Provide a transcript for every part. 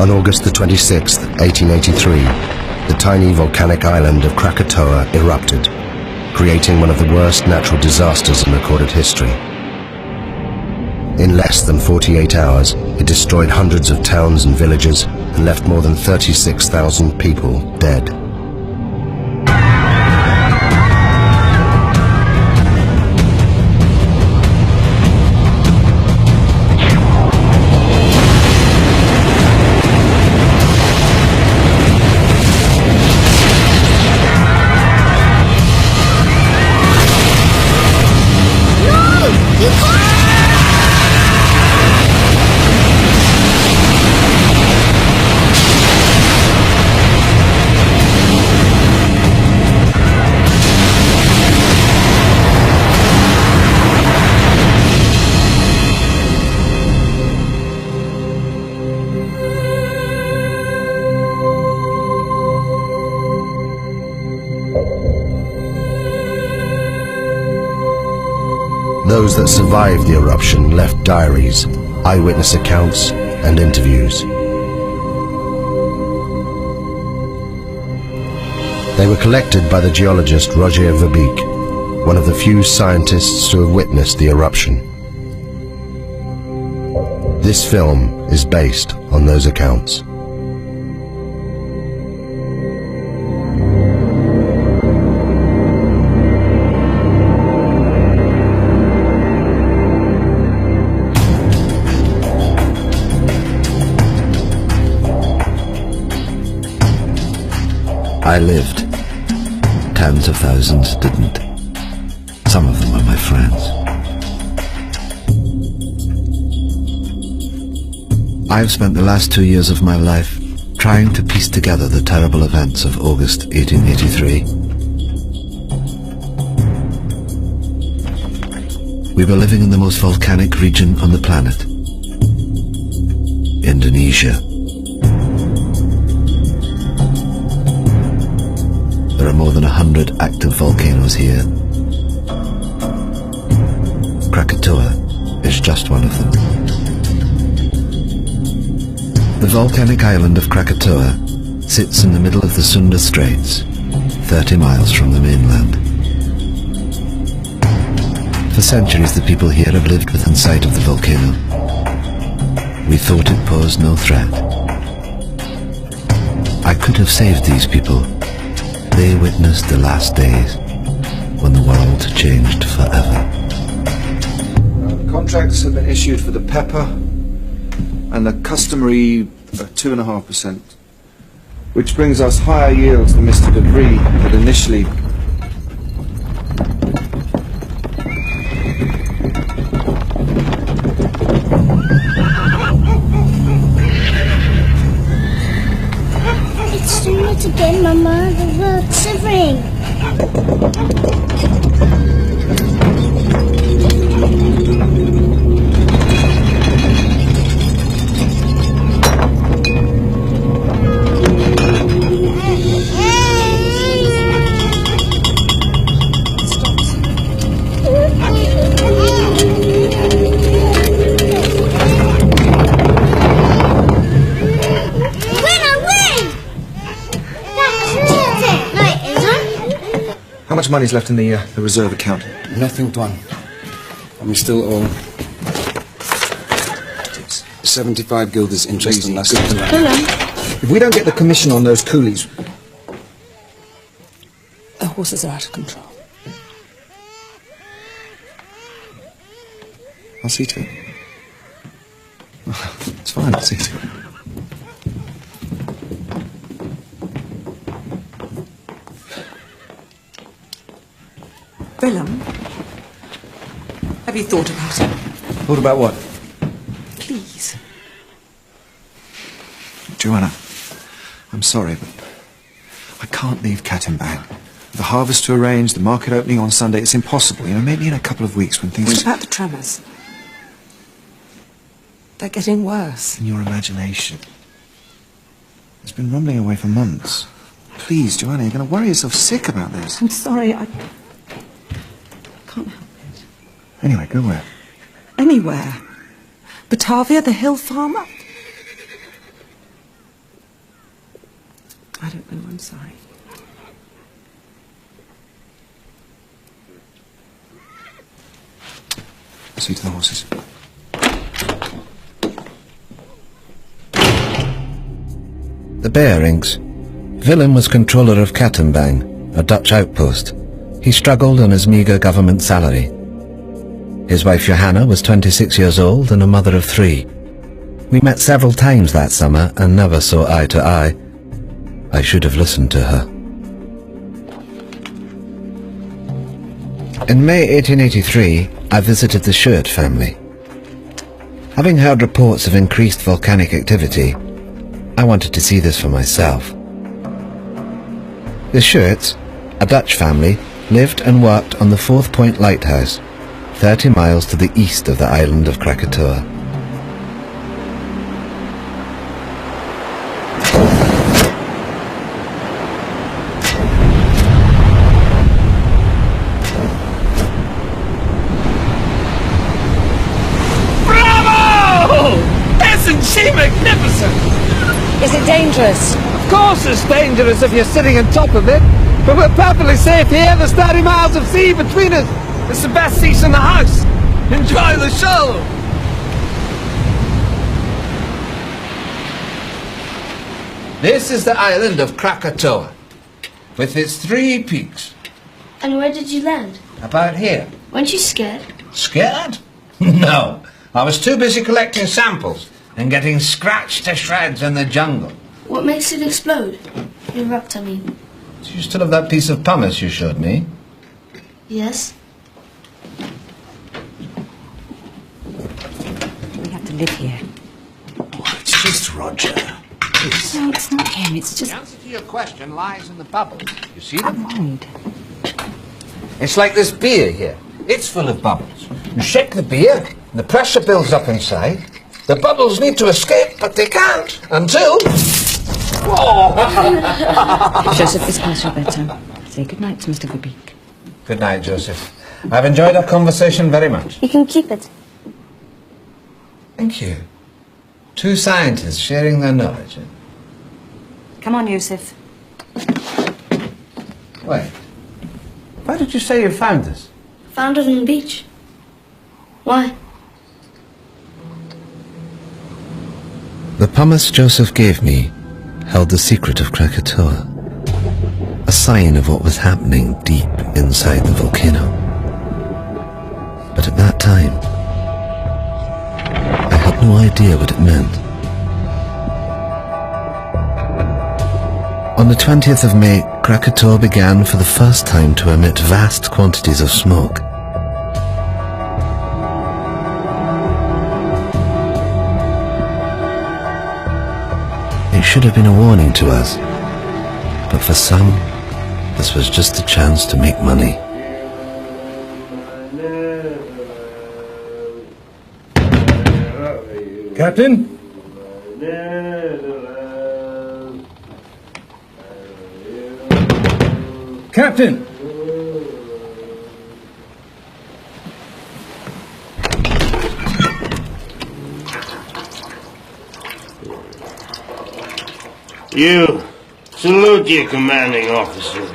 On August the 26th, 1883, the tiny volcanic island of Krakatoa erupted, creating one of the worst natural disasters in recorded history. In less than 48 hours, it destroyed hundreds of towns and villages and left more than 36,000 people dead. Those that survived the eruption left diaries, eyewitness accounts, and interviews. They were collected by the geologist Roger Verbeek, one of the few scientists to have witnessed the eruption. This film is based on those accounts. I lived. Tens of thousands didn't. Some of them were my friends. I've spent the last 2 years of my life trying to piece together the terrible events of August 1883. We were living in the most volcanic region on the planet, Indonesia. There are more than 100 active volcanoes here. Krakatoa is just one of them. The volcanic island of Krakatoa sits in the middle of the Sunda Straits, 30 miles from the mainland. For centuries the people here have lived within sight of the volcano. We thought it posed no threat. I could have saved these people. They witnessed the last days when the world changed forever. Contracts have been issued for the pepper and the customary 2.5%, which brings us higher yields than Mr. Debris had initially. It's doing it again, Mama. The world's shivering. How much money's left in the reserve account? Nothing, Tuan. And we still owe 75 guilders interest on last year's land. If we don't get the commission on those coolies... The horses are out of control. I'll see to it. It's fine, I'll see to it. Willem, have you thought about it? Thought about what? Please. Joanna, I'm sorry, but I can't leave Cat and Bang. The harvest to arrange, the market opening on Sunday, it's impossible. You know, maybe in a couple of weeks when things... What about the tremors? They're getting worse. In your imagination. It's been rumbling away for months. Please, Joanna, you're going to worry yourself sick about this. I'm sorry, I can't help it. Anyway, go where? Anywhere. Batavia, the hill farm. I don't know, I'm sorry. See to the horses. The Bearings. Willem was controller of Kattenbang, a Dutch outpost. He struggled on his meagre government salary. His wife Johanna was 26 years old and a mother of 3. We met several times that summer and never saw eye to eye. I should have listened to her. In May 1883, I visited the Schuert family. Having heard reports of increased volcanic activity, I wanted to see this for myself. The Schuerts, a Dutch family, lived and worked on the 4th Point Lighthouse, 30 miles to the east of the island of Krakatoa. Isn't she magnificent? Is it dangerous? Of course it's dangerous if you're sitting on top of it, but we're perfectly safe here. There's 30 miles of sea between us. It's the best seats in the house. Enjoy the show. This is the island of Krakatoa, with its 3 peaks. And where did you land? About here. Weren't you scared? Scared? No. I was too busy collecting samples and getting scratched to shreds in the jungle. What makes it explode? Erupt, I mean. Do you still have that piece of pumice you showed me? Yes. We have to live here. Oh, it's just Roger. No, it's not him, it's just... The answer to your question lies in the bubbles. You see them? Mind. It's like this beer here. It's full of bubbles. You shake the beer, and the pressure builds up inside. The bubbles need to escape, but they can't until... Whoa! Joseph, it's past your bedtime. Say good night to Mr. Verbeek. Good night, Joseph. I've enjoyed our conversation very much. You can keep it. Thank you. 2 scientists sharing their knowledge. Come on, Yusuf. Wait. Why did you say you found this? Found it on the beach. Why? The pumice Joseph gave me held the secret of Krakatoa, a sign of what was happening deep inside the volcano. But at that time, I had no idea what it meant. On the 20th of May, Krakatoa began for the first time to emit vast quantities of smoke. It should have been a warning to us, but for some, this was just a chance to make money. Captain? Captain! You salute your commanding officer.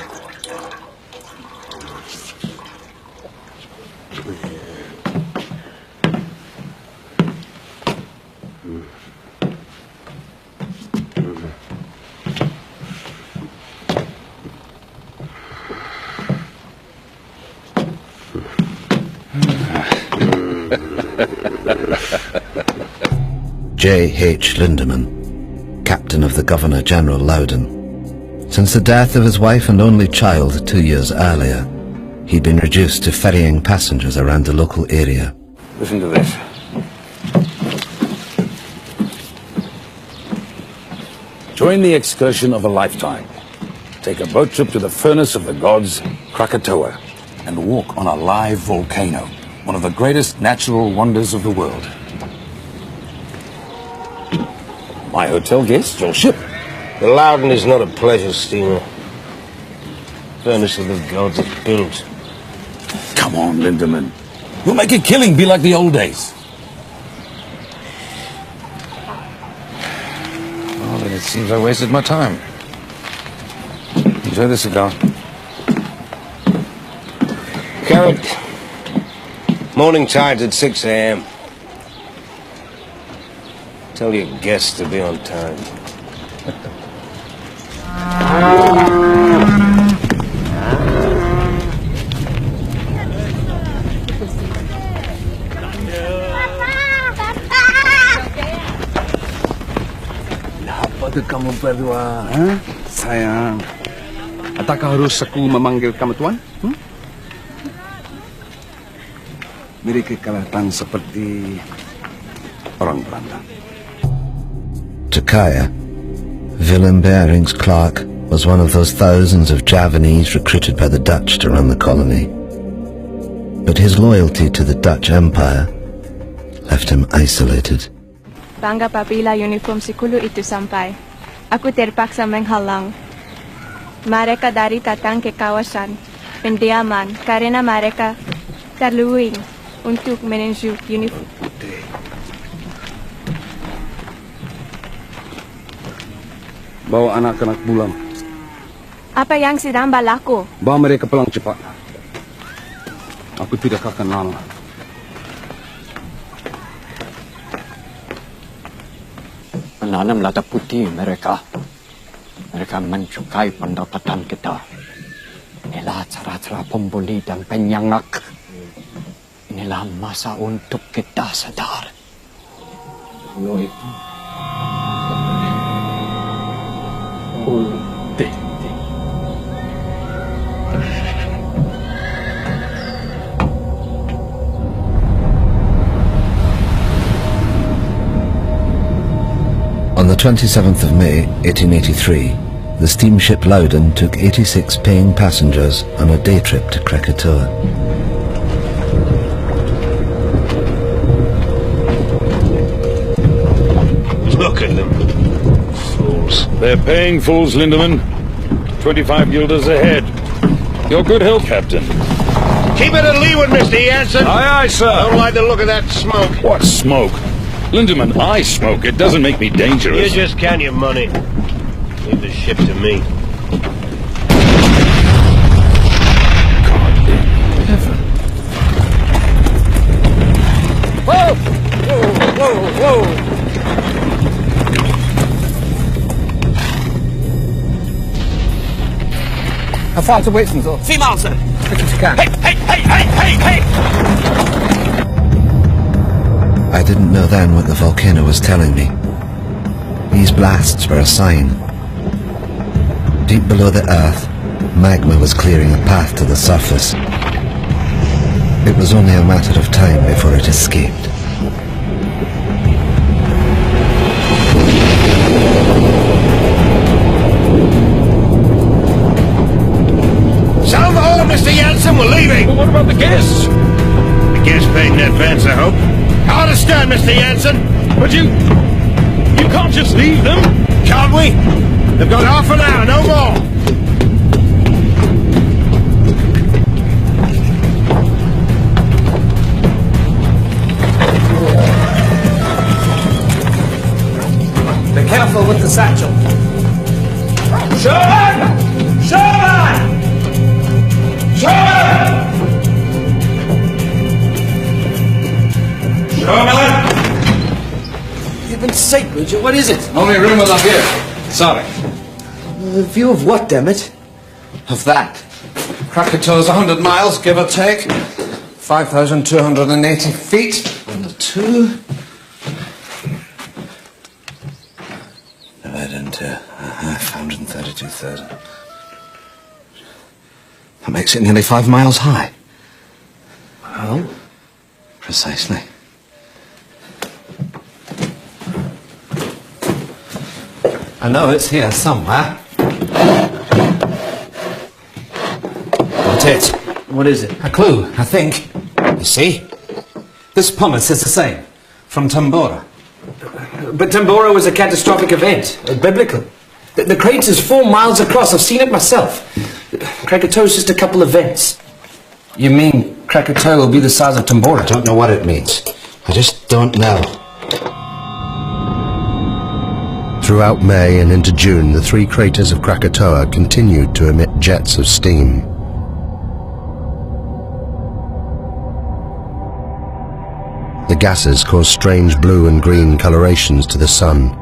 J.H. Lindemann, captain of the Governor-General Loudon. Since the death of his wife and only child 2 years earlier, he'd been reduced to ferrying passengers around the local area. Listen to this. Join the excursion of a lifetime. Take a boat trip to the furnace of the gods, Krakatoa, and walk on a live volcano, one of the greatest natural wonders of the world. My hotel guest, your ship. The Loudon is not a pleasure steamer. Furnace of the gods is built. Come on, Lindemann. We'll make a killing be like the old days. Well, then it seems I wasted my time. Enjoy the cigar. Carrot. Morning tide's at 6 a.m. Tell your guests to be on time. Kenapa kamu berdua? Sayang, apakah harus aku memanggil kamu tuan? Mereka kelihatan seperti orang Belanda. To Kaya, Willem Barings Clark was one of those thousands of Javanese recruited by the Dutch to run the colony. But his loyalty to the Dutch Empire left him isolated. Bangga apabila uniform sikulu itu sampai. Aku terpaksa menghalang mereka dari datang ke kawasan pendiaman karena mereka terluing untuk menuju uniform. Bawa anak-anak pulang. Apa yang sedang berlaku? Bawa mereka pulang cepat. Aku tidak akan lama. Menanam lada putih mereka. Mereka mencukai pendapatan kita. Inilah cara-cara pembuli dan penyangak. Inilah masa untuk kita sadar. On the 27th of May, 1883, the steamship Loudon took 86 paying passengers on a day trip to Krakatoa. Look at them. Fools. They're paying fools, Lindemann. 25 guilders ahead. Your good health, Captain. Keep it at leeward, Mr. Jansen. Aye, aye, sir. Don't like the look of that smoke. What smoke? Lindemann, I smoke. It doesn't make me dangerous. You just count your money. Leave the ship to me. God in heaven. Whoa! Whoa, whoa, whoa! How far to wait, sir? 3 miles, sir. Quick as you can. Hey! I didn't know then what the volcano was telling me. These blasts were a sign. Deep below the earth, magma was clearing a path to the surface. It was only a matter of time before it escaped. Sound the horn, Mr. Jansen. We're leaving. But what about the guests? The guests paid in advance, I hope. I understand, Mr. Jansen. But you can't just leave them. Can't we? They've got half an hour, no more. Be careful with the satchel. Sherman! Heaven's sake, Major, what is it? Only room up here. Sorry. The view of what, damn it? Of that. Krakatoa's 100 miles, give or take. 5,280 feet. On the 2. Divided into 532,000. That makes it nearly 5 miles high. Well? Precisely. I know it's here somewhere. That's it. What is it? A clue, I think. You see? This pumice says the same. From Tambora. But Tambora was a catastrophic event, biblical. The crater is 4 miles across. I've seen it myself. Krakatoa is just a couple of vents. You mean Krakatoa will be the size of Tambora? I don't know what it means. I just don't know. Throughout May and into June, the three craters of Krakatoa continued to emit jets of steam. The gases caused strange blue and green colorations to the sun.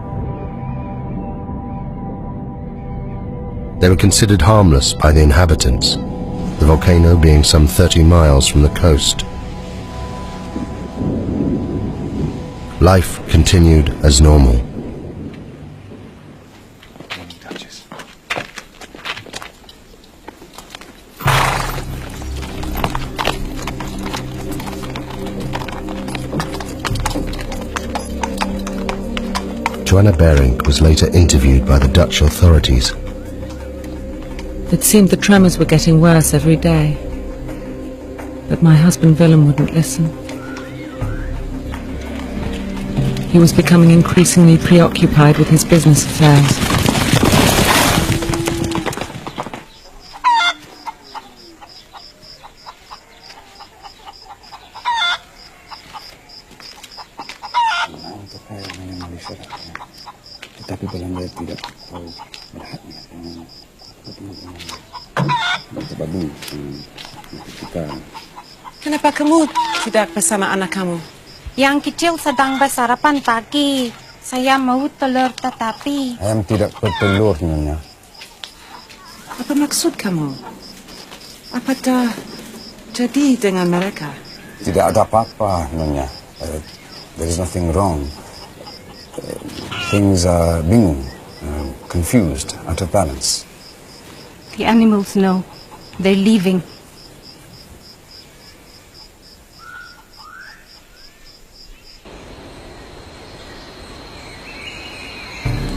They were considered harmless by the inhabitants, the volcano being some 30 miles from the coast. Life continued as normal. Joanna Berink was later interviewed by the Dutch authorities. It seemed the tremors were getting worse every day. But my husband Willem wouldn't listen. He was becoming increasingly preoccupied with his business affairs. Kenapa kamu tidak bersama anak kamu? Yang kecil sedang bersarapan pagi. Saya mau telur tetapi... Ayam tidak bertelur, Nyonya. Apa maksud kamu? Apa dah jadi dengan mereka? Tidak ada apa-apa, Nyonya. There is nothing wrong. Things are being confused, out of balance. The animals know. They're leaving.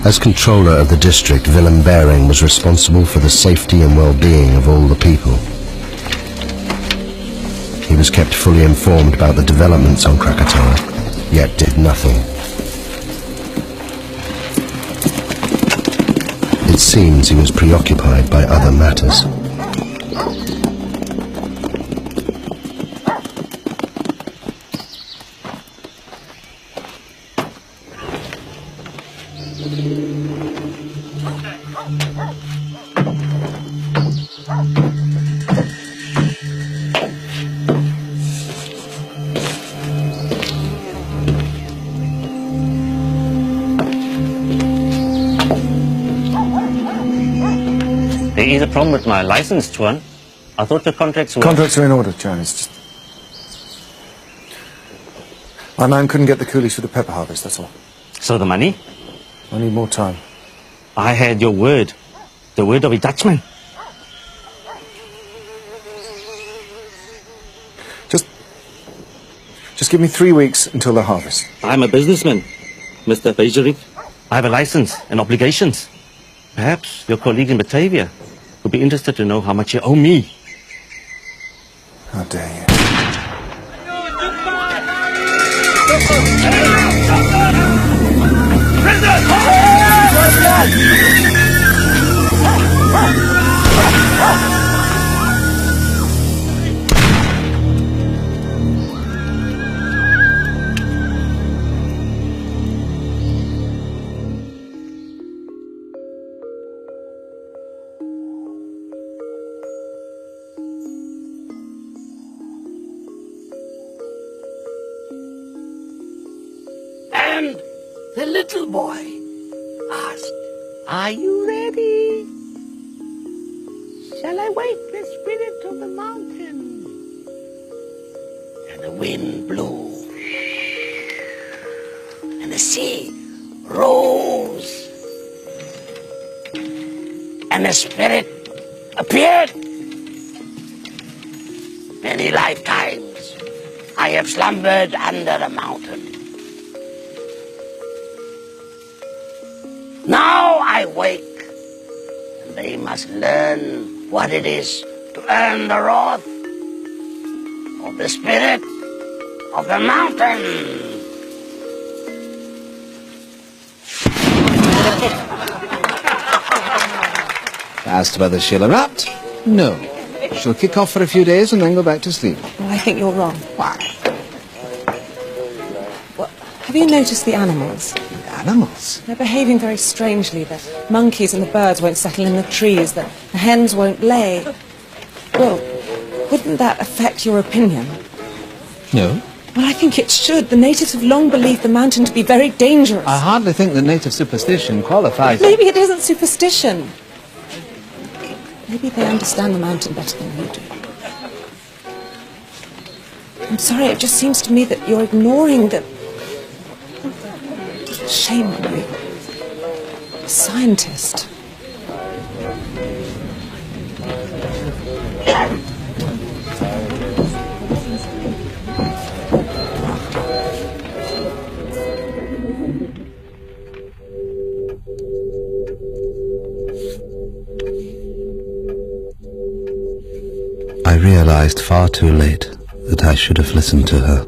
As controller of the district, Willem Bering was responsible for the safety and well-being of all the people. He was kept fully informed about the developments on Krakatoa, yet did nothing. It seems he was preoccupied by other matters. There is a problem with my license, Tuan. I thought the contracts were... Contracts are in order, John. It's just... My man couldn't get the coolies for the pepper harvest, that's all. So the money? I need more time. I had your word. The word of a Dutchman. Just give me 3 weeks until the harvest. I'm a businessman, Mr. Bejerik. I have a license and obligations. Perhaps your colleague in Batavia would be interested to know how much you owe me. How dare you. And the little boy asked, "Are you ready? Shall I wake the spirit of the mountain?" And the wind blew, and the sea rose, and the spirit appeared. Many lifetimes I have slumbered under the mountain. Now I wake, and they must learn what it is to earn the wrath of the spirit of the mountain. As to whether she'll erupt, no. She'll kick off for a few days and then go back to sleep. Well, I think you're wrong. Why? Well, have you noticed the animals? animals. They're behaving very strangely. The monkeys and the birds won't settle in the trees. The hens won't lay. Well, wouldn't that affect your opinion? No. Well, I think it should. The natives have long believed the mountain to be very dangerous. I hardly think that native superstition qualifies. Maybe it isn't superstition. Maybe they understand the mountain better than you do. I'm sorry, it just seems to me that you're ignoring the... Shame on you. A scientist. I realized far too late that I should have listened to her.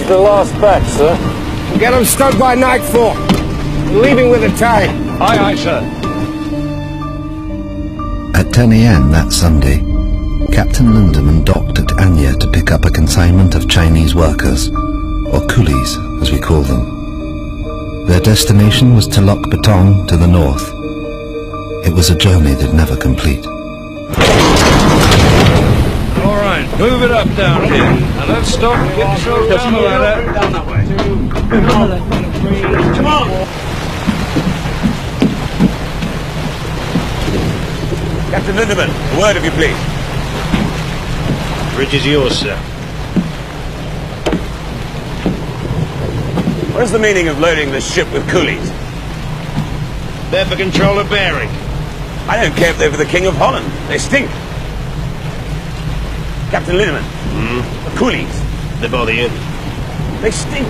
The last batch, sir. Get them stowed by nightfall. Leaving with a tide. Aye, aye, sir. At 10 a.m. that Sunday, Captain Lindemann docked at Anya to pick up a consignment of Chinese workers, or coolies as we call them. Their destination was Telok Betong to the north. It was a journey they'd never complete. All right, move it up down here. Now let's stop and get yourself down the ladder. Down that way. Come on. Captain Lindemann, a word of you, please. Bridge is yours, sir. What is the meaning of loading the ship with coolies? They're for control of bearing. I don't care if they're for the King of Holland. They stink. Captain Lindemann, the coolies. They bother you? They stink.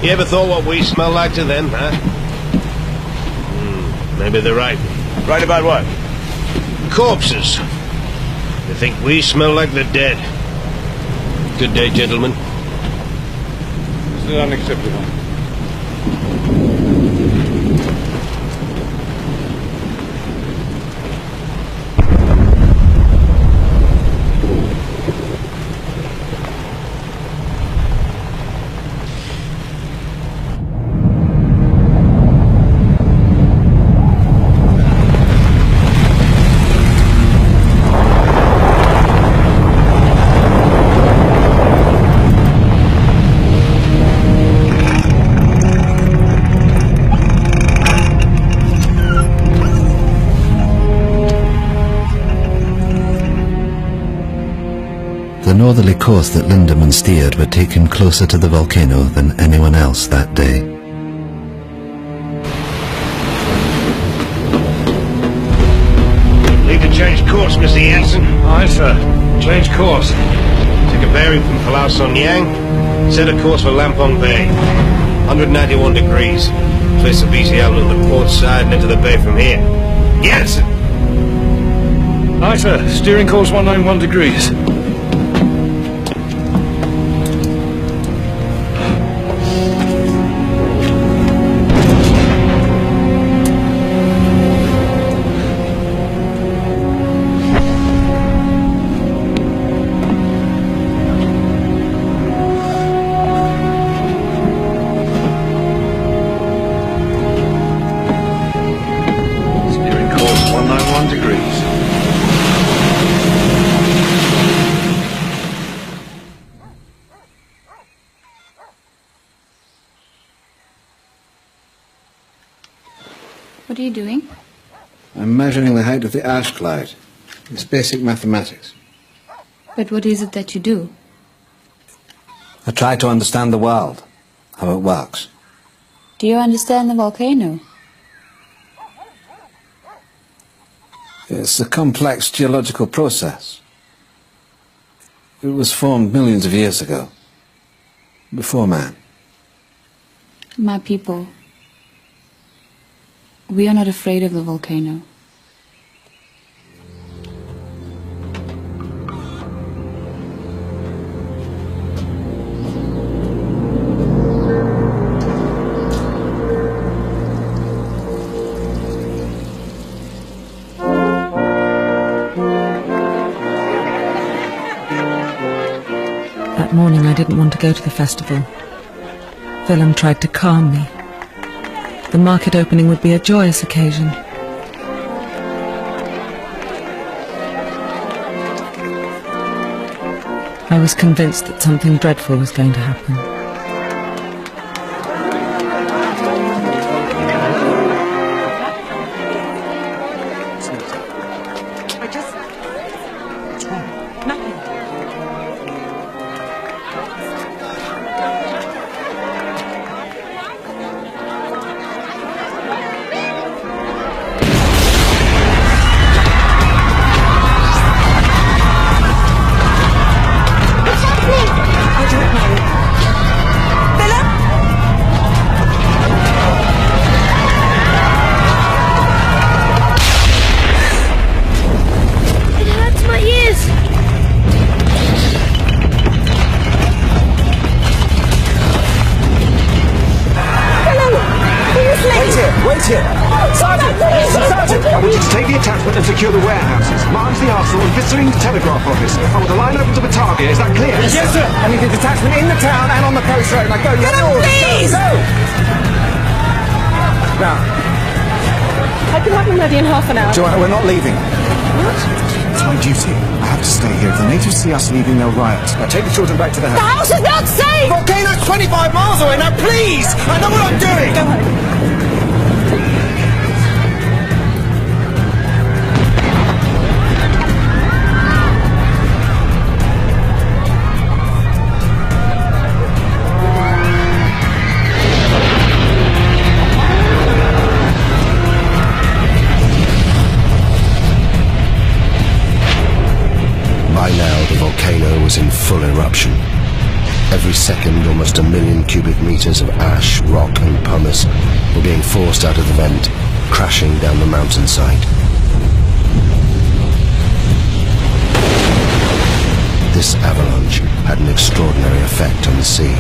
You ever thought what we smell like to them, huh? Maybe they're right. Right about what? Corpses. They think we smell like the dead. Good day, gentlemen. This is unacceptable. The northerly course that Lindemann steered would take him closer to the volcano than anyone else that day. Need to change course, Mr. Jansen. Aye, sir. Change course. Take a bearing from Palau Son Yang. Set a course for Lampong Bay. 191 degrees. Place the BC out on the port side and into the bay from here. Jansen! Aye, sir. Steering course 191 degrees. What are you doing? I'm measuring the height of the ash cloud. It's basic mathematics. But what is it that you do? I try to understand the world, how it works. Do you understand the volcano? It's a complex geological process. It was formed millions of years ago, before man. My people, we are not afraid of the volcano. That morning I didn't want to go to the festival. Willem tried to calm me. The market opening would be a joyous occasion. I was convinced that something dreadful was going to happen. Joanna, we're not leaving. What? It's my duty. I have to stay here. If the natives see us leaving, they'll riot. Now take the children back to the house. The house is not safe! Volcano's 25 miles away. Now please! I know what I'm doing! Go home. By now, the volcano was in full eruption. Every second, almost 1 million cubic meters of ash, rock and pumice were being forced out of the vent, crashing down the mountainside. This avalanche had an extraordinary effect on the sea.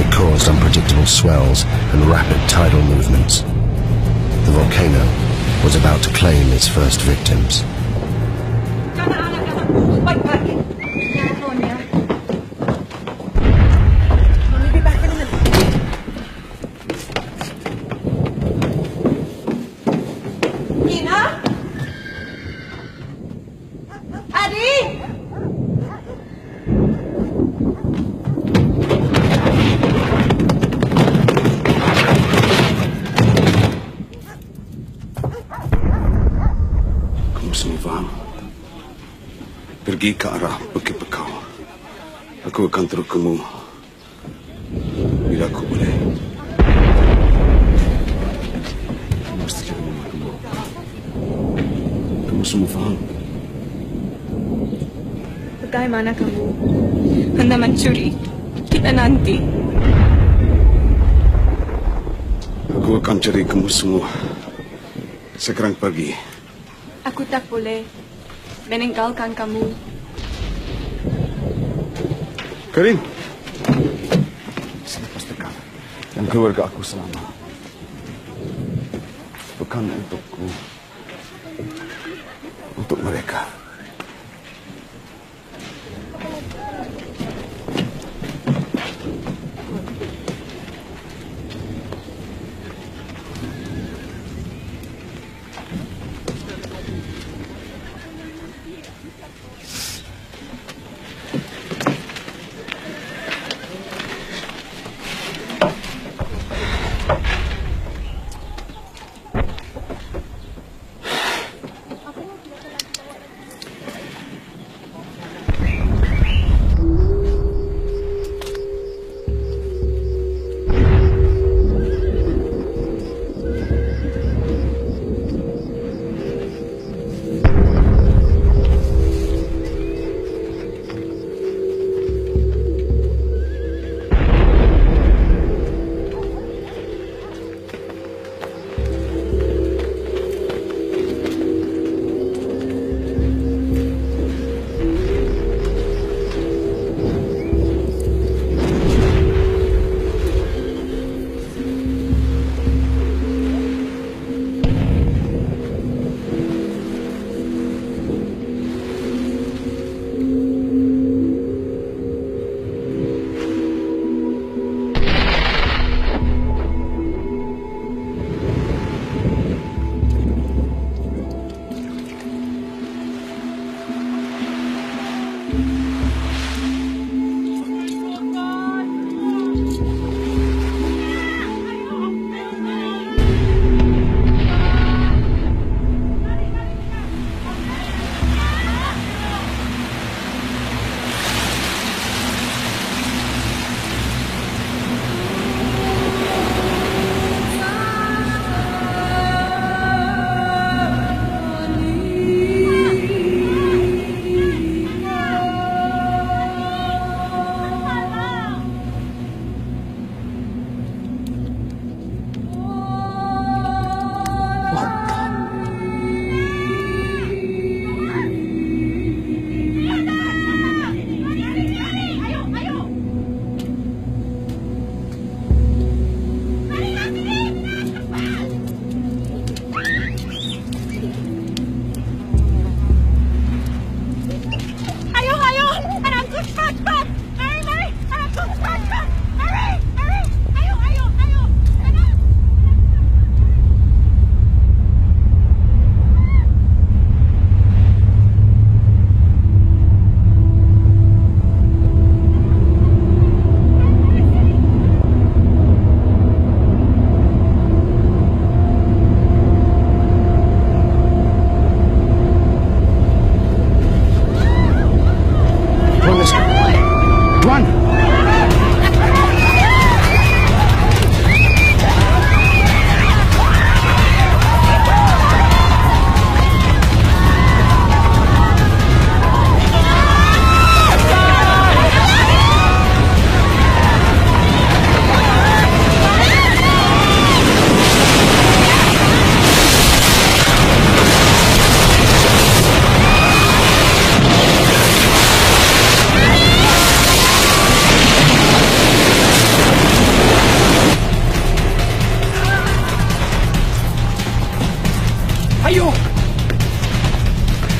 It caused unpredictable swells and rapid tidal movements. The volcano was about to claim its first victims. Wait back. California. We'll be back in a minute. Nina? Addie? Kamu semua faham? Pergi ke arah Bukit Bekau. Aku akan terus kamu bila aku boleh. Kamu mesti jaga mama kamu. Kamu semua faham? Bagaimana kamu hendak mencuri kita nanti? Aku akan cari kamu semua sekarang pagi. Aku tak boleh meninggalkan kamu. Karin, selepas dekat dan keluarga aku selama. Bukan untukku, untuk mereka.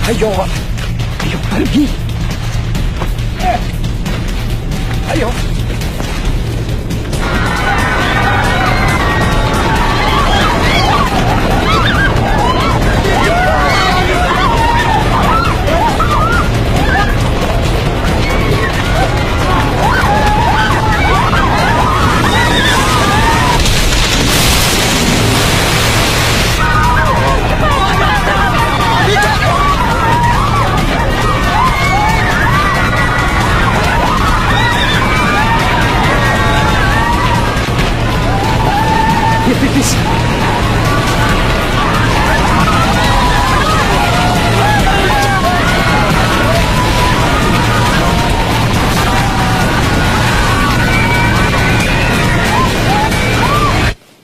Ayo pergi. Ayo. Pipis.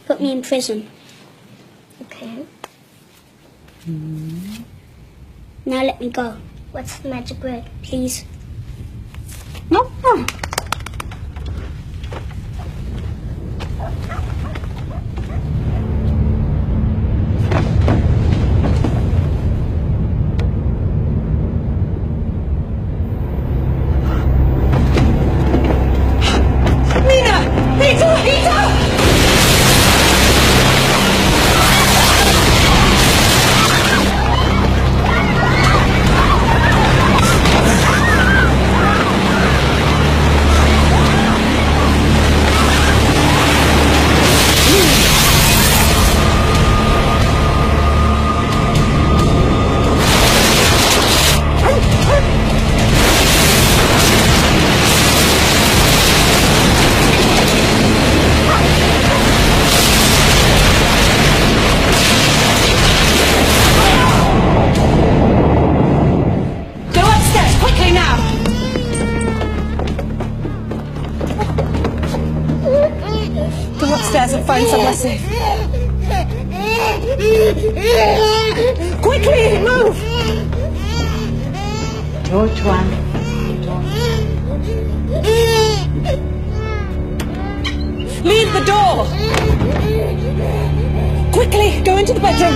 Put me in prison. Okay. Now let me go. What's the magic word, please? No. And find somewhere safe. Quickly, move! Which one? Leave the door! Quickly, go into the bedroom.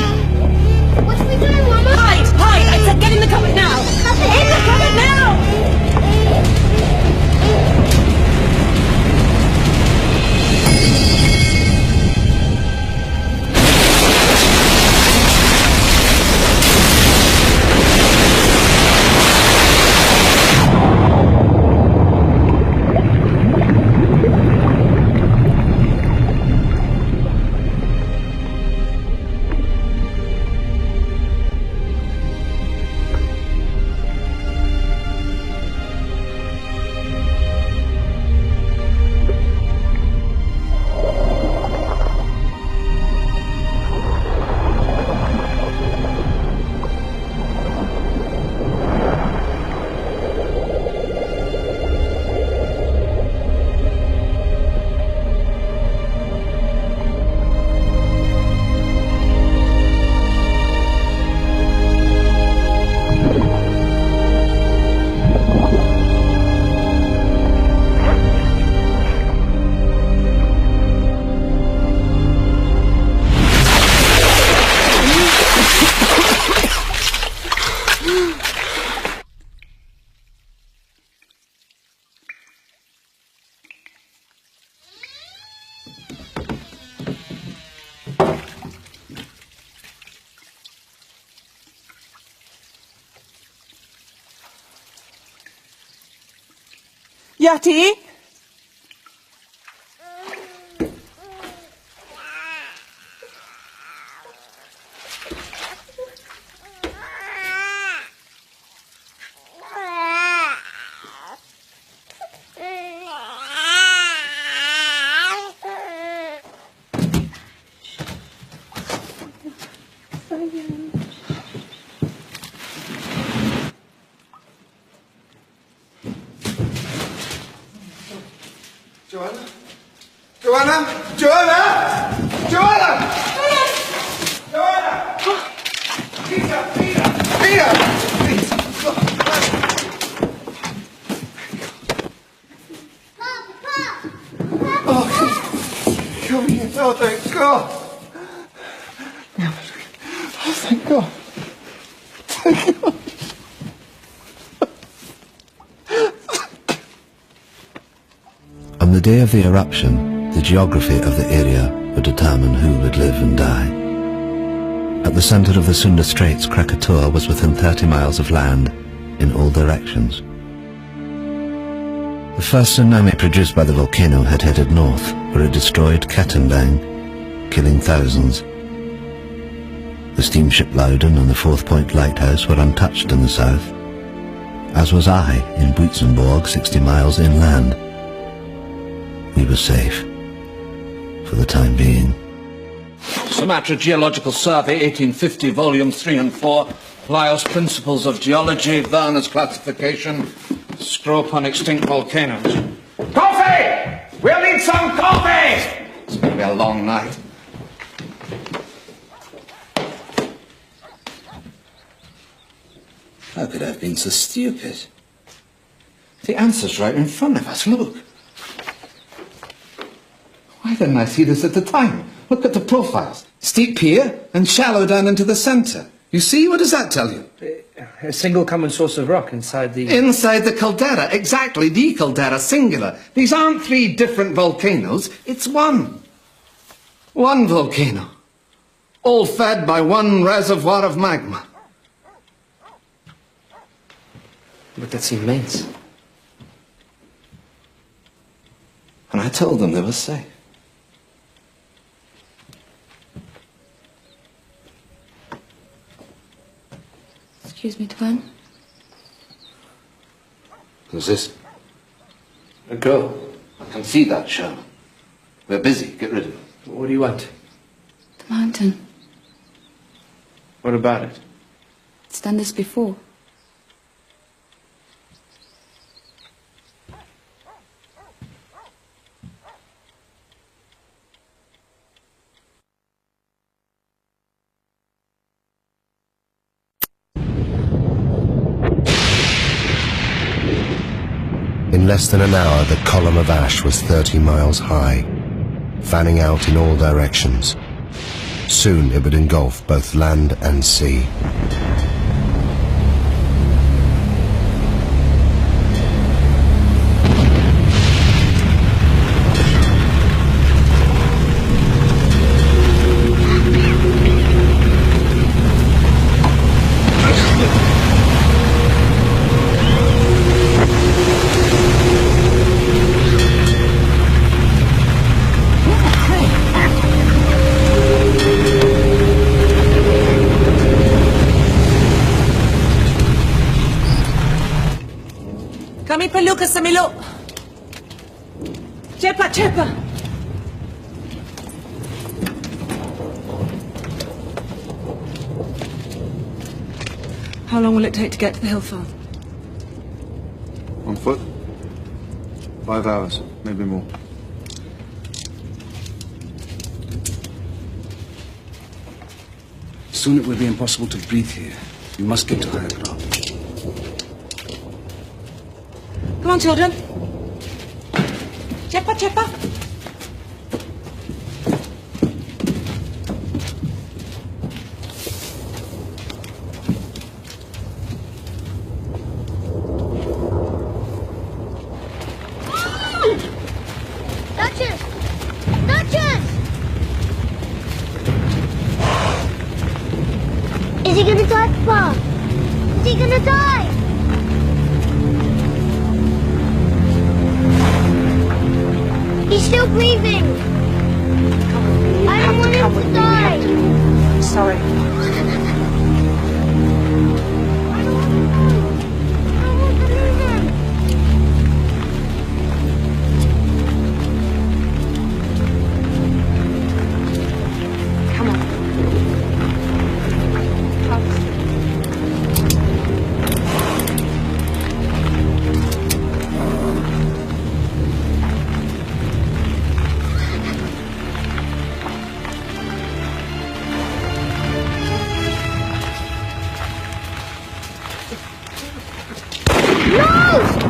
What are we doing, Mama? Hide! Hide! I said get in the cupboard now! In the cupboard now! Yati? Joanna? Joanna? Joanna? Joanna? Joanna! Peter! Peter! Peter! Please! Oh, come here. Oh, thank God. Oh, thank God. Thank God. On the day of the eruption, the geography of the area would determine who would live and die. At the center of the Sunda Straits, Krakatoa was within 30 miles of land in all directions. The first tsunami produced by the volcano had headed north, where it destroyed Katendang, killing thousands. The steamship Loudon and the Fourth Point Lighthouse were untouched in the south, as was I in Boitzenborg, 60 miles inland. We were safe, for the time being. Sumatra Geological Survey, 1850, volumes 3 and 4. Lyell's Principles of Geology, Werner's Classification, Scrope on Extinct Volcanoes. Coffee! We'll need some coffee! It's going to be a long night. How could I have been so stupid? The answer's right in front of us, look. Why didn't I see this at the time? Look at the profiles. Steep here and shallow down into the centre. You see? What does that tell you? A single common source of rock inside the... Inside the caldera, exactly, the caldera, singular. These aren't 3 different volcanoes, it's one. One volcano. All fed by one reservoir of magma. But that's immense. And I told them they were safe. Excuse me, Tuan. Who's this? A girl. I can see that, Sherman. We're busy. Get rid of it. What do you want? The mountain. What about it? It's done this before. In less than an hour, the column of ash was 30 miles high, fanning out in all directions. Soon it would engulf both land and sea. Kami perlu ke Semiluk. Cepat, cepat. How long will it take to get to the hill farm? On foot? 5 hours, maybe more. Soon it will be impossible to breathe here. You must get to higher ground. Come on, children. Cepat, cepat. Duchess! Duchess! Is he gonna die, Papa? Is he gonna die? He's still breathing. I don't want him to die. I'm sorry.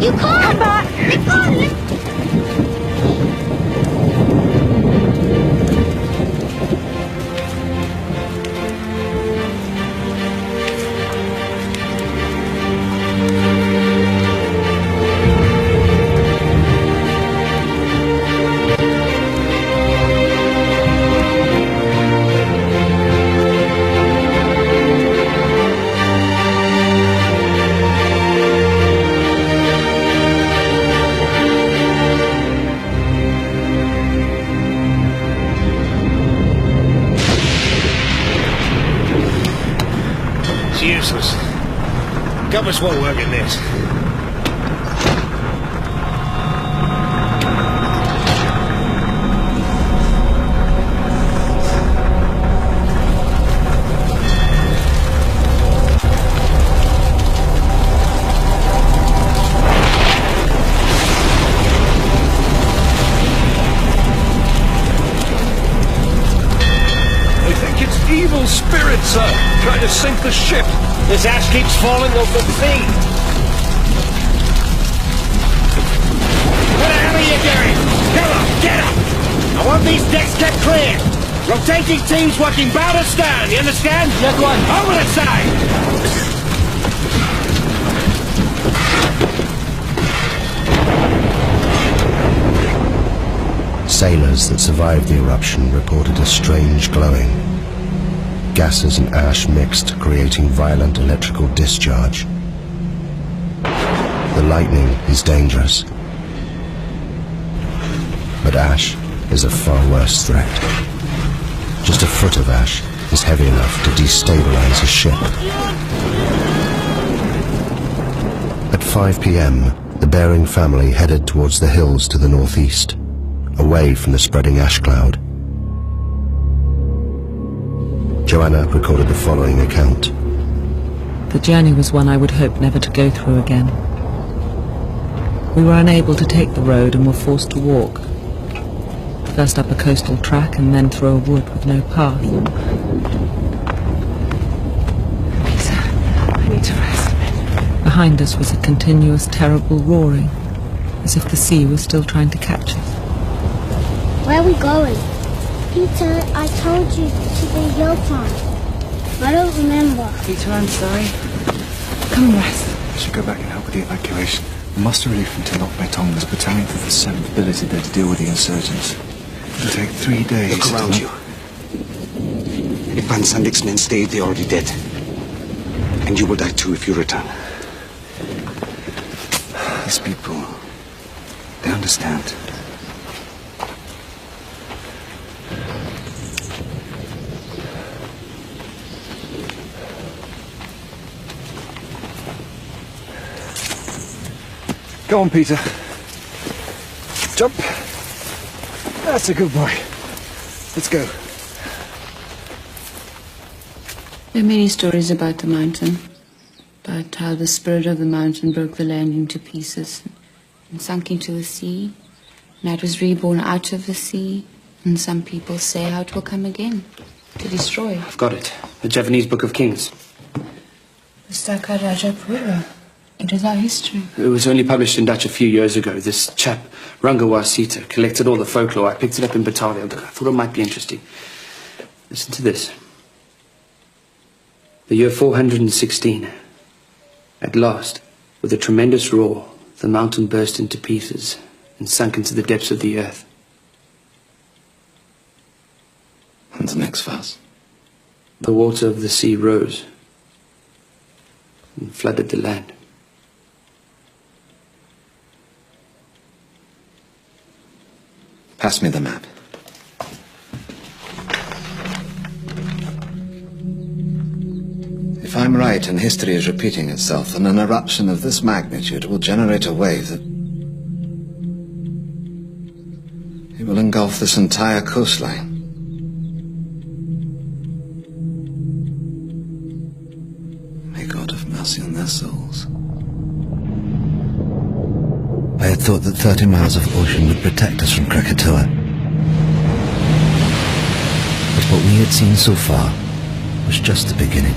You can't! Come back! They can't! It's useless. Compass won't work in this. Evil spirits, sir, trying to sink the ship. This ash keeps falling over the sea. What the hell are you doing? Come on, get up! I want these decks kept clear. Rotating teams working bow to stern, you understand? Yes, one. Over the side! Sailors that survived the eruption reported a strange glowing. Gases and ash mixed, creating violent electrical discharge. The lightning is dangerous, but ash is a far worse threat. Just a foot of ash is heavy enough to destabilize a ship. At 5 p.m., the Bering family headed towards the hills to the northeast, away from the spreading ash cloud. Joanna recorded the following account. The journey was one I would hope never to go through again. We were unable to take the road and were forced to walk. First up a coastal track and then through a wood with no path. I need to rest. Behind us was a continuous, terrible roaring, as if the sea was still trying to catch us. Where are we going? Peter, I told you to the hill farm. I don't remember. Peter, I'm sorry. Come rest. I should go back and help with the evacuation. The muster relief from Tenok Betong was a battalion for the 7th billeted there to deal with the insurgents. It'll take 3 days. Look around you. If Van Sandik's men stayed, they're already dead. And you will die too if you return. These people, they understand. Go on, Peter. Jump. That's a good boy. Let's go. There are many stories about the mountain, about how the spirit of the mountain broke the land into pieces and sunk into the sea, and it was reborn out of the sea, and some people say how it will come again, to destroy. I've got it. The Javanese Book of Kings. The Staka Rajapura. It is our history. It was only published in Dutch a few years ago. This chap, Rangawa Sita, collected all the folklore. I picked it up in Batavia. I thought it might be interesting. Listen to this. The year 416. At last, with a tremendous roar, the mountain burst into pieces and sunk into the depths of the earth. And the next verse? The water of the sea rose and flooded the land. Pass me the map. If I'm right and history is repeating itself, then an eruption of this magnitude will generate a wave that... it will engulf this entire coastline. May God have mercy on their souls. I had thought that 30 miles of ocean would protect us from Krakatoa. But what we had seen so far was just the beginning.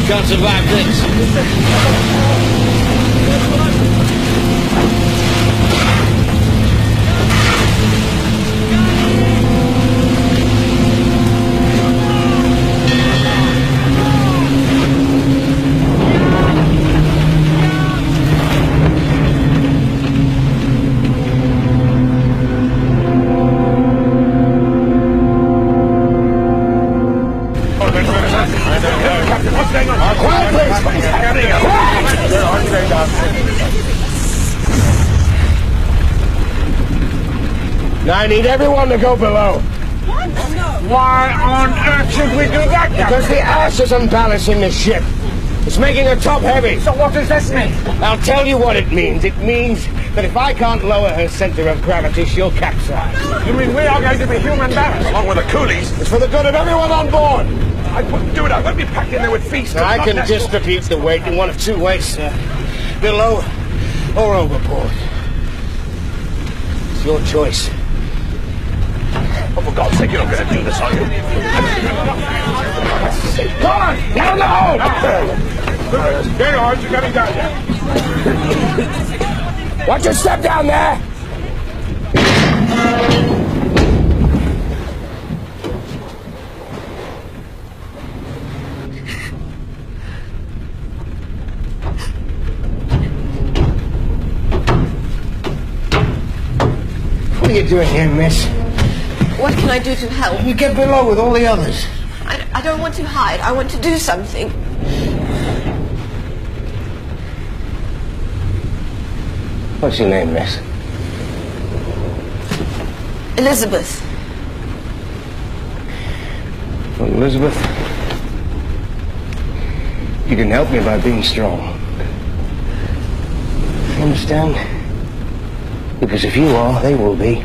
Can't survive this. Now I need everyone to go below. What? No. Why on earth should we do that? Because the ash is unbalancing the ship. It's making her top heavy. So what does this mean? I'll tell you what it means. It means that if I can't lower her center of gravity, she'll capsize. You mean we are going to be human barrels, along with the coolies? It's for the good of everyone on board. I wouldn't do it. I won't be packed in there with feasts. Now, I can distribute the weight in one of two ways, sir. Below or overboard. It's your choice. Oh, for God's sake, you're not going to do this, are you? Come on! Down the hole! Very hard. You're coming down there. Watch your step down there! What are you doing here, miss? What can I do to help? You get below with all the others. I don't want to hide. I want to do something. What's your name, miss? Elizabeth. Well, Elizabeth, you can help me by being strong. You understand? Because if you are, they will be.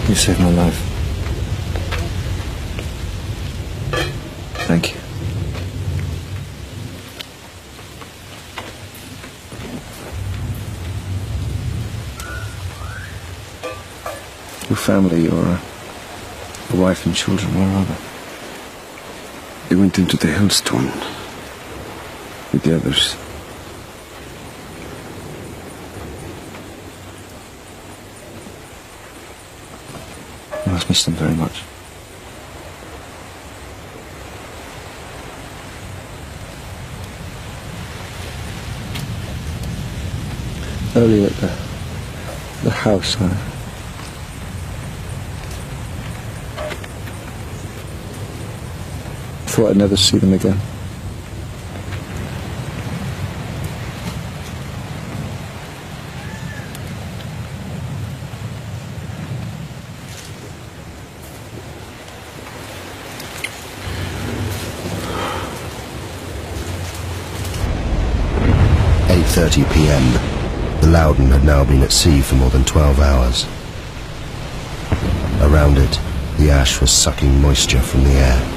You saved my life. Thank you. Your family, your wife and children, where are they? They went into the hailstorm with the others. I must miss them very much. Earlier at the house, I thought I'd never see them again. At 8:30 p.m. The Loudon had now been at sea for more than 12 hours. Around it, the ash was sucking moisture from the air.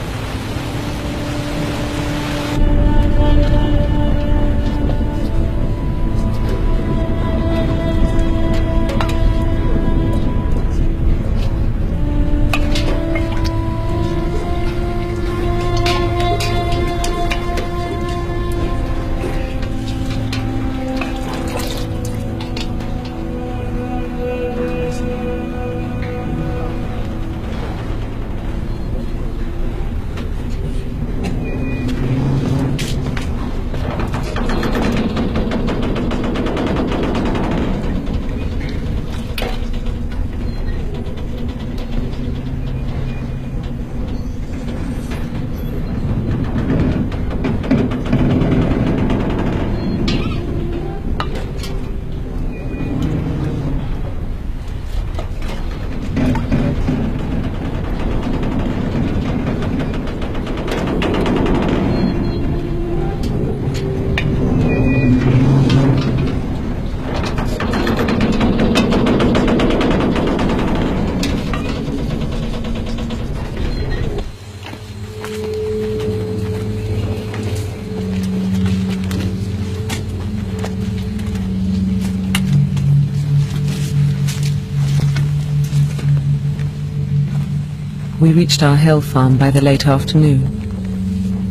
We reached our hill farm by the late afternoon,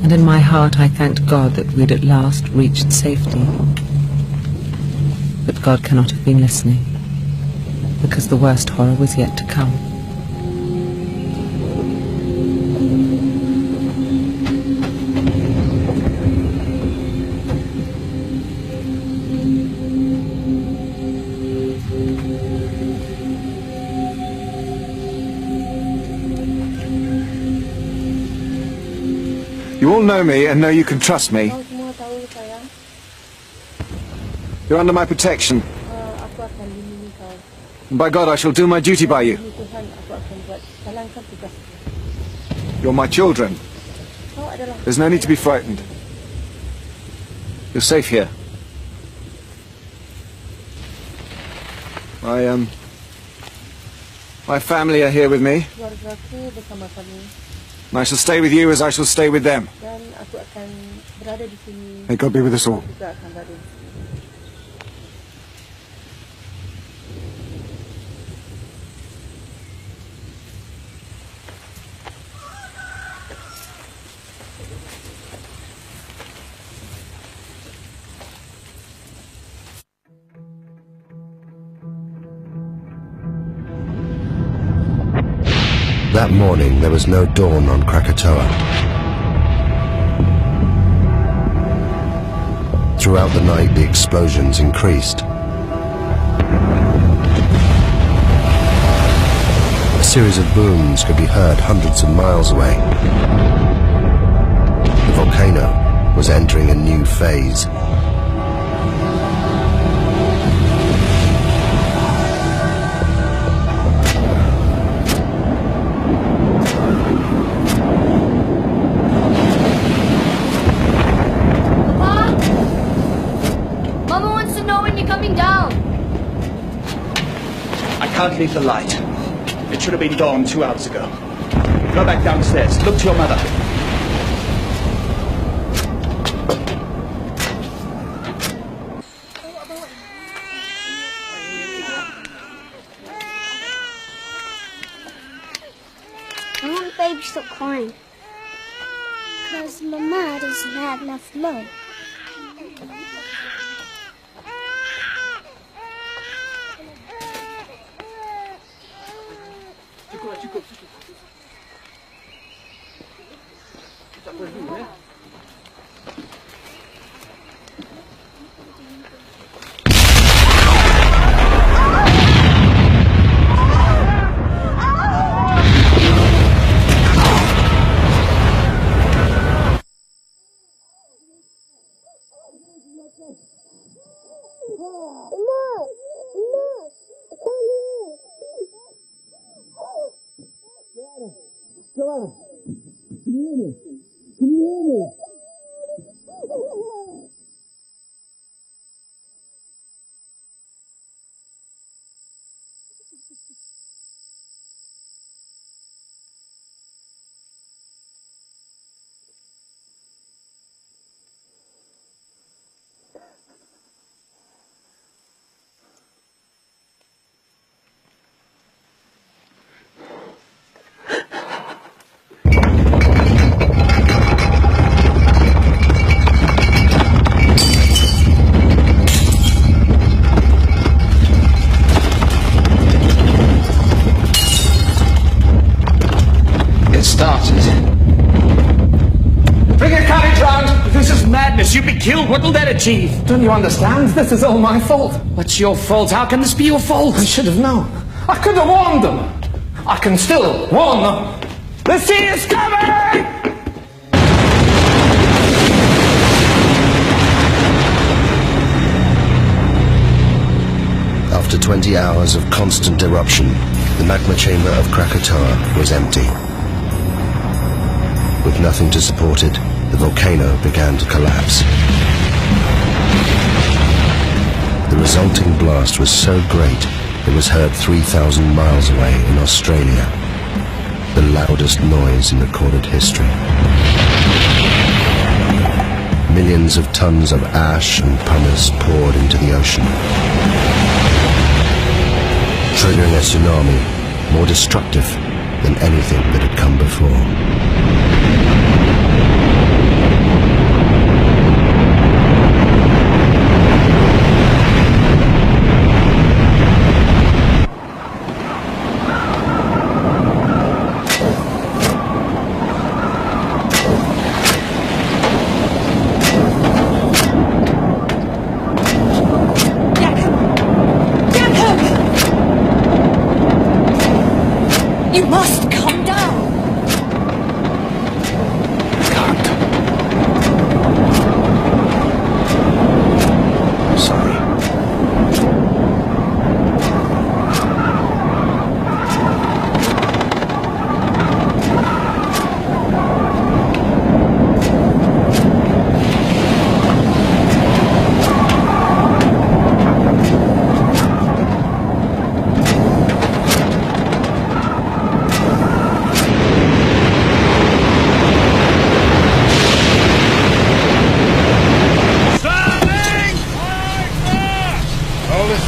and in my heart I thanked God that we'd at last reached safety. But God cannot have been listening, because the worst horror was yet to come. You all know me and know you can trust me. You're under my protection. And by God, I shall do my duty by you. You're my children. There's no need to be frightened. You're safe here. My family are here with me. And I shall stay with you as I shall stay with them. May God be with us all. That morning, there was no dawn on Krakatoa. Throughout the night, the explosions increased. A series of booms could be heard hundreds of miles away. The volcano was entering a new phase. I can't leave the light. It should have been dawn 2 hours ago. Go back downstairs. Look to your mother. I want baby to stop crying. Because Mama doesn't have enough love. Joanna, can you hear me? Can you hear me? You'd be killed. What will that achieve? Don't you understand? This is all my fault. What's your fault? How can this be your fault? I should have known. I could have warned them. I can still warn them. The sea is coming! After 20 hours of constant eruption, the magma chamber of Krakatoa was empty. With nothing to support it, the volcano began to collapse. The resulting blast was so great, it was heard 3,000 miles away in Australia, the loudest noise in recorded history. Millions of tons of ash and pumice poured into the ocean, triggering a tsunami more destructive than anything that had come before. You must calm down. Can't. I'm sorry.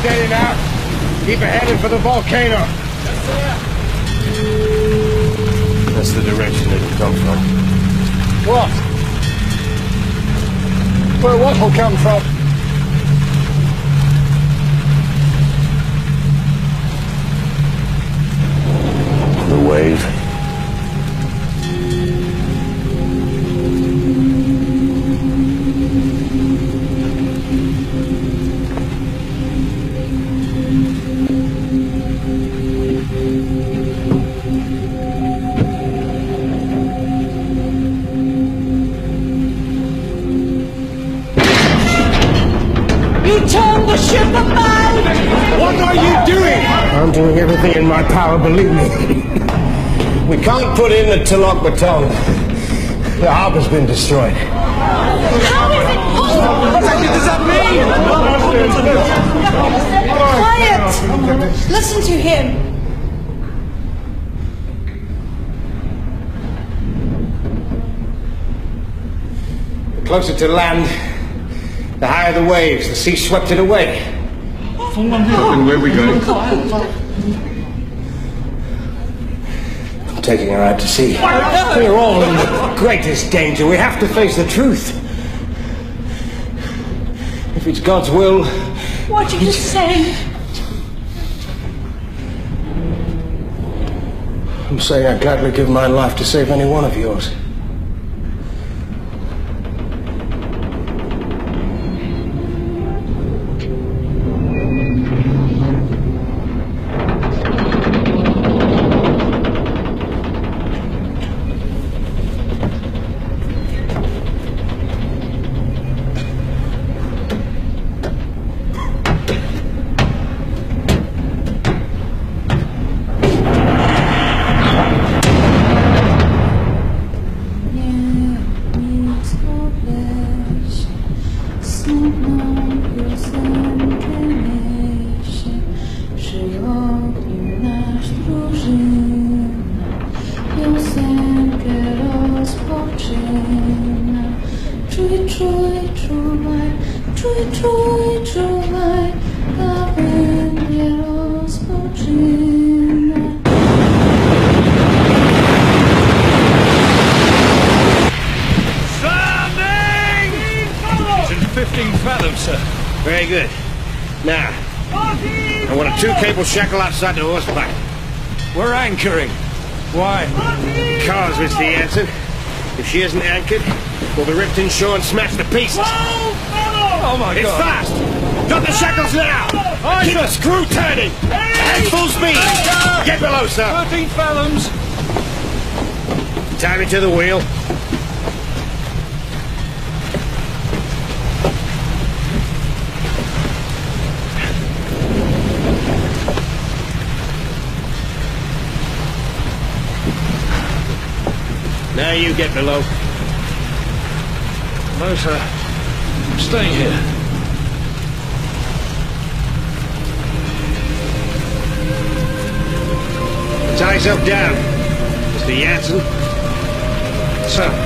Steady now. Keep headed for the volcano. That's the direction it'll come from. What? Where what will come from? The wave. Turn the ship about! What are you doing? I'm doing everything in my power, believe me. We can't put in the Tilok Baton. The harbor's been destroyed. How is it possible? What does that mean? Quiet! Listen to him. The closer to land, the higher the waves. The sea swept it away. And where are we going? I'm taking her out to sea. We're all in the greatest danger. We have to face the truth. If it's God's will... What are you saying? I'm saying I'd gladly give my life to save any one of yours. Very good. Now, I want a 2-cable shackle outside the horseback. We're anchoring. Why? Because, Mr. Jansen, if she isn't anchored, we'll be ripped inshore and smashed to pieces. Oh my God! It's fast! Drop the shackles now! Keep the screw turning! At full speed! Get below, sir! 13 fathoms! Tie me to the wheel. Now you get below. No, sir. I'm staying here. Tie yourself down, Mr. Jansen. Sir.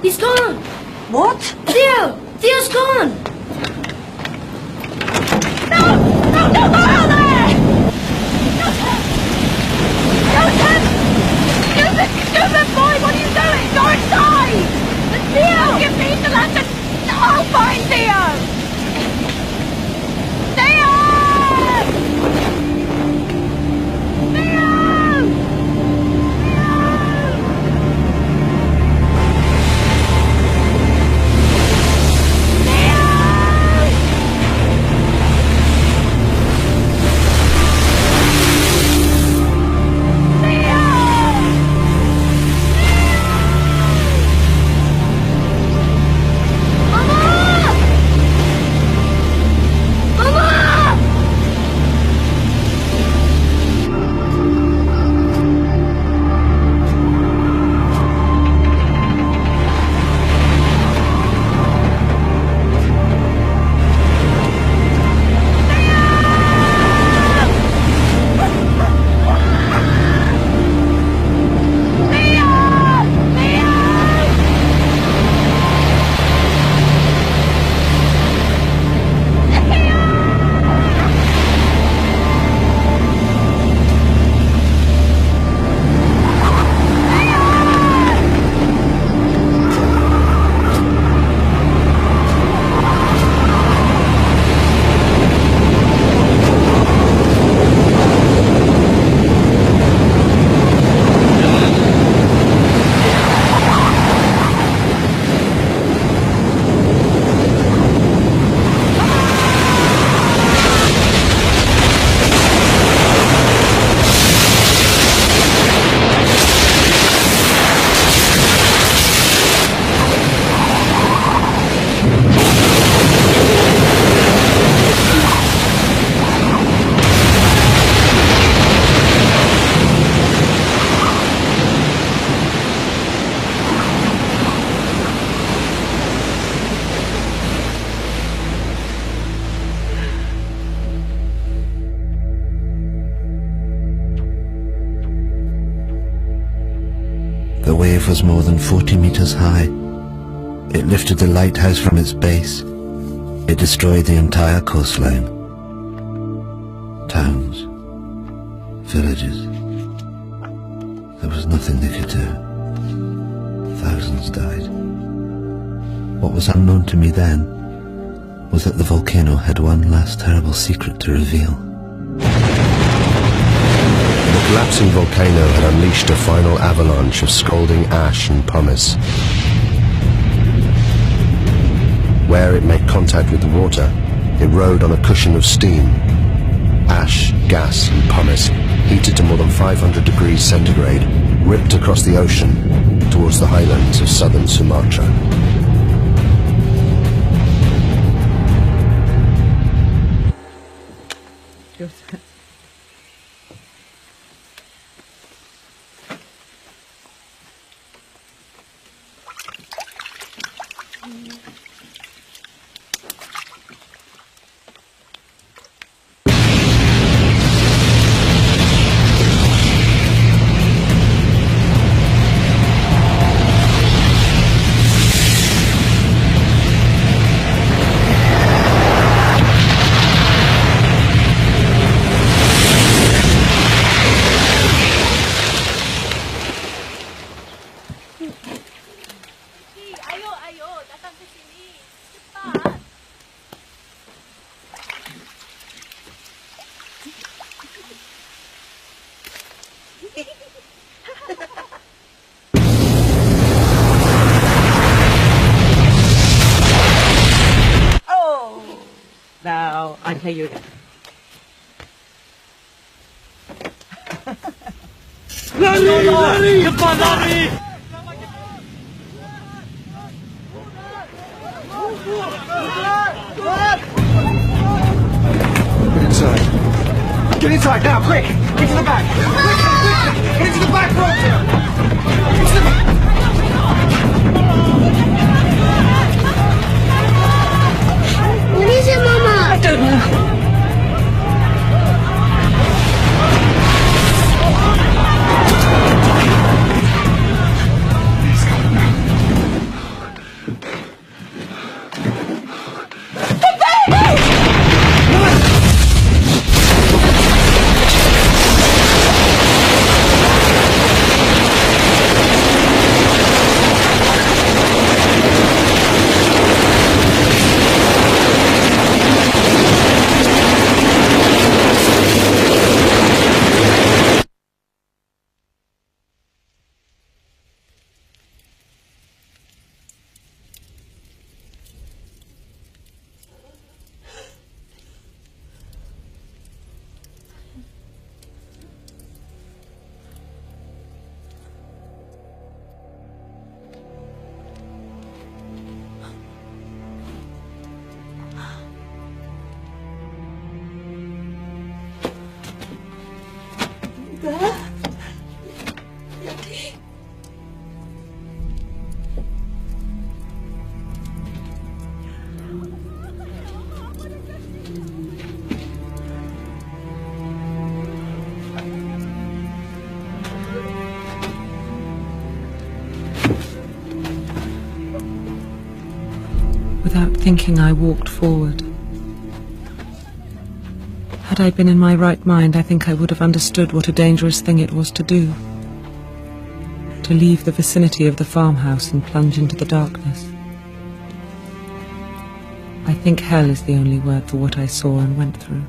He's gone. What? Theo! Theo's gone. No! No, no, go out there! Joseph! Joseph! Joseph, boy, what are you doing? Go inside! Theo! Give me the lantern! I'll find Theo! Theo! The wave was more than 40 meters high. It lifted the lighthouse from its base. It destroyed the entire coastline. Towns, villages. There was nothing they could do. Thousands died. What was unknown to me then was that the volcano had one last terrible secret to reveal. The collapsing volcano had unleashed a final avalanche of scalding ash and pumice. Where it made contact with the water, it rode on a cushion of steam. Ash, gas and pumice, heated to more than 500 degrees centigrade, ripped across the ocean towards the highlands of southern Sumatra. Now, I play you again. Lari! Come on, Lari! Get inside. Get inside now, quick! Into the back! Quick! Get into the back room here! Into the back! What is it, Mama? I don't know. Without thinking, I walked forward. Had I been in my right mind, I think I would have understood what a dangerous thing it was to do. To leave the vicinity of the farmhouse and plunge into the darkness. I think hell is the only word for what I saw and went through.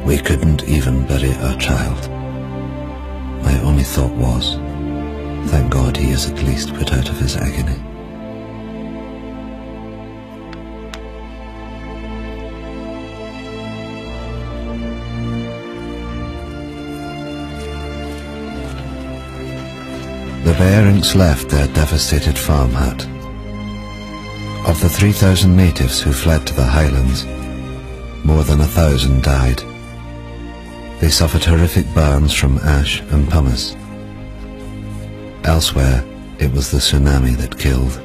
We couldn't even bury our child. My only thought was, thank God he is at least put out of his agony. The Bearings left their devastated farm hut. Of the 3,000 natives who fled to the highlands, more than 1,000 died. They suffered horrific burns from ash and pumice. Elsewhere, it was the tsunami that killed.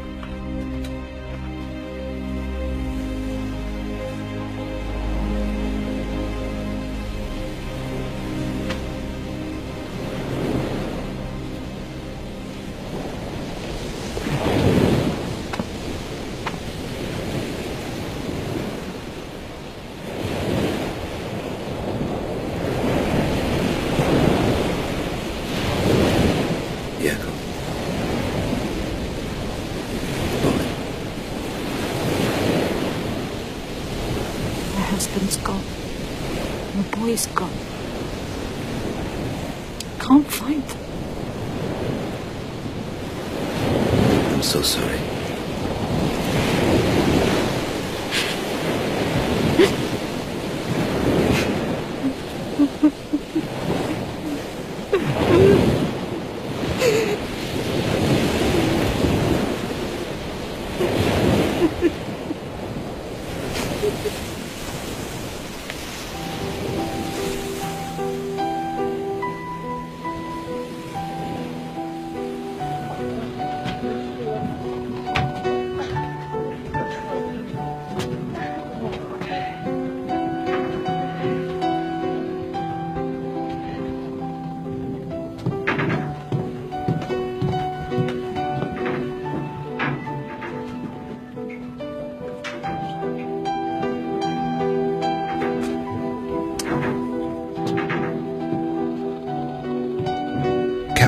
Husband's gone. My boy's gone. Can't find them. I'm so sorry.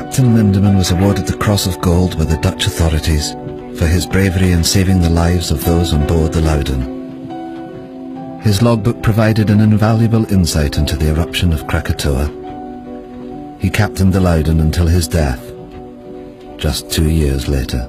Captain Lindeman was awarded the Cross of Gold by the Dutch authorities for his bravery in saving the lives of those on board the Loudon. His logbook provided an invaluable insight into the eruption of Krakatoa. He captained the Loudon until his death, just 2 years later.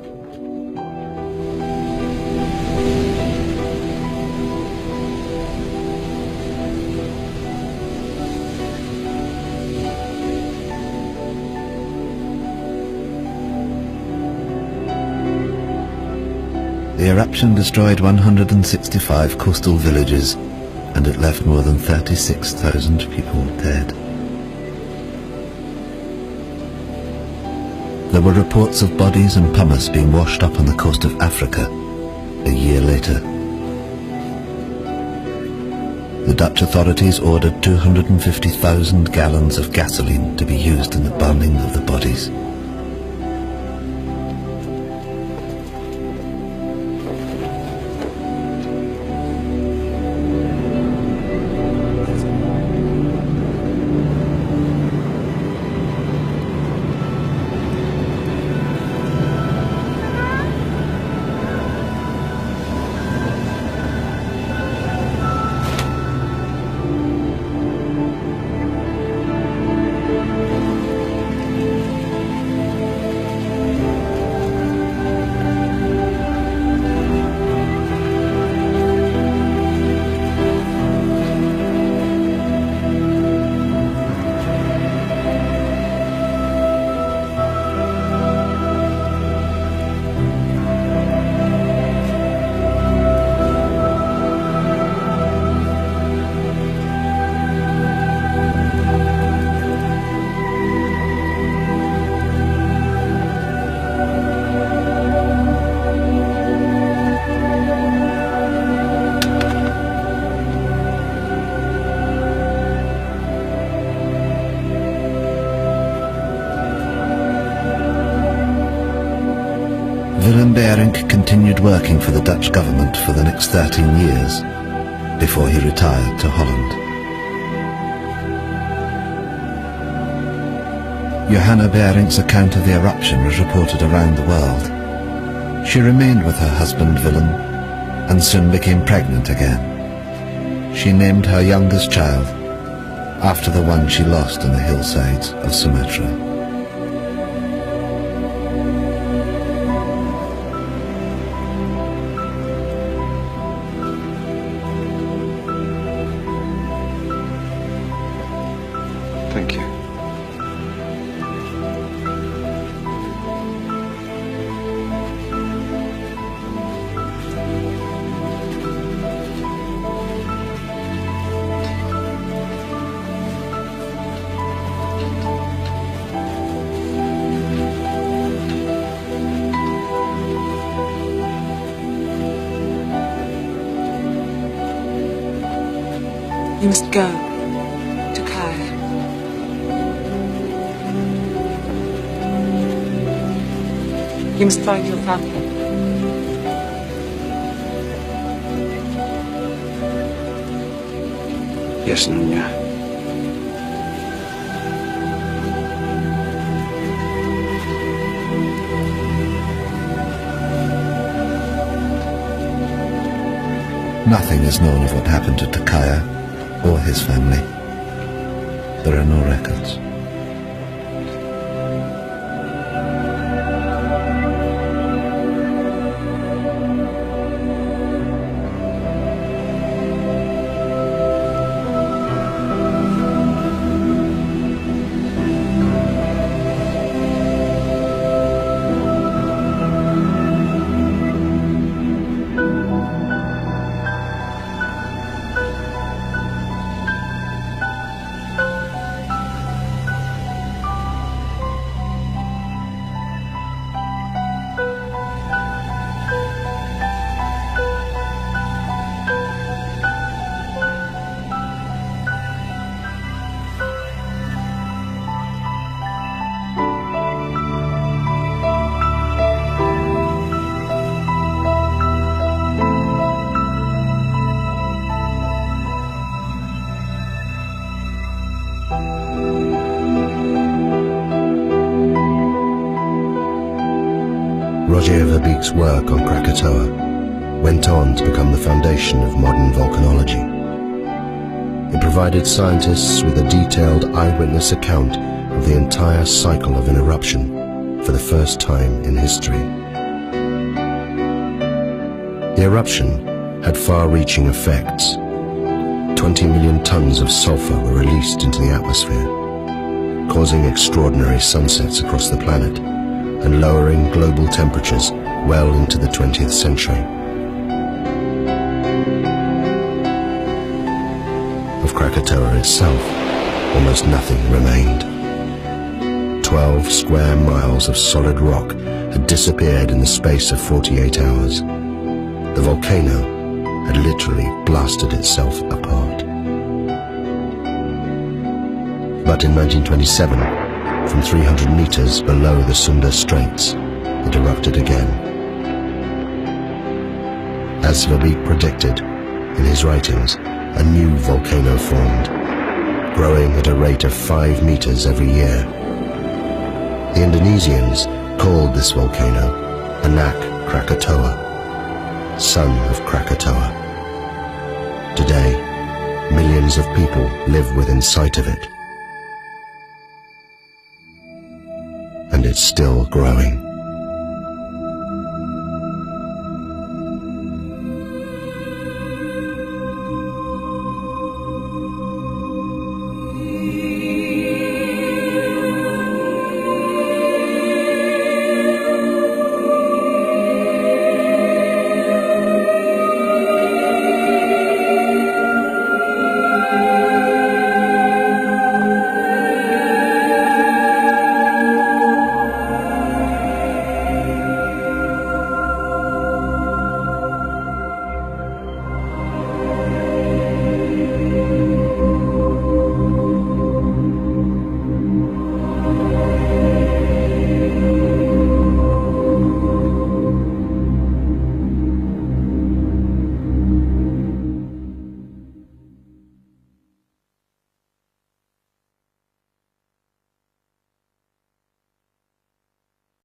The eruption destroyed 165 coastal villages, and it left more than 36,000 people dead. There were reports of bodies and pumice being washed up on the coast of Africa a year later. The Dutch authorities ordered 250,000 gallons of gasoline to be used in the burning of the bodies. Willem Beirink continued working for the Dutch government for the next 13 years before he retired to Holland. Johanna Beirink's account of the eruption was reported around the world. She remained with her husband Willem and soon became pregnant again. She named her youngest child after the one she lost on the hillsides of Sumatra. Thank you. You must go to Kaya. You must find your family. Yes, Nunya. Nothing is known of what happened to Takaya or his family. There are no records. Roger Verbeek's work on Krakatoa went on to become the foundation of modern volcanology. It provided scientists with a detailed eyewitness account of the entire cycle of an eruption for the first time in history. The eruption had far-reaching effects. 20 million tons of sulfur were released into the atmosphere, causing extraordinary sunsets across the planet and lowering global temperatures well into the 20th century. Of Krakatoa itself, almost nothing remained. 12 square miles of solid rock had disappeared in the space of 48 hours. The volcano had literally blasted itself apart. But in 1927, from 300 meters below the Sunda Straits, it erupted again. As Verbeek predicted in his writings, a new volcano formed, growing at a rate of 5 meters every year. The Indonesians called this volcano Anak Krakatoa, son of Krakatoa. Today, millions of people live within sight of it. And it's still growing.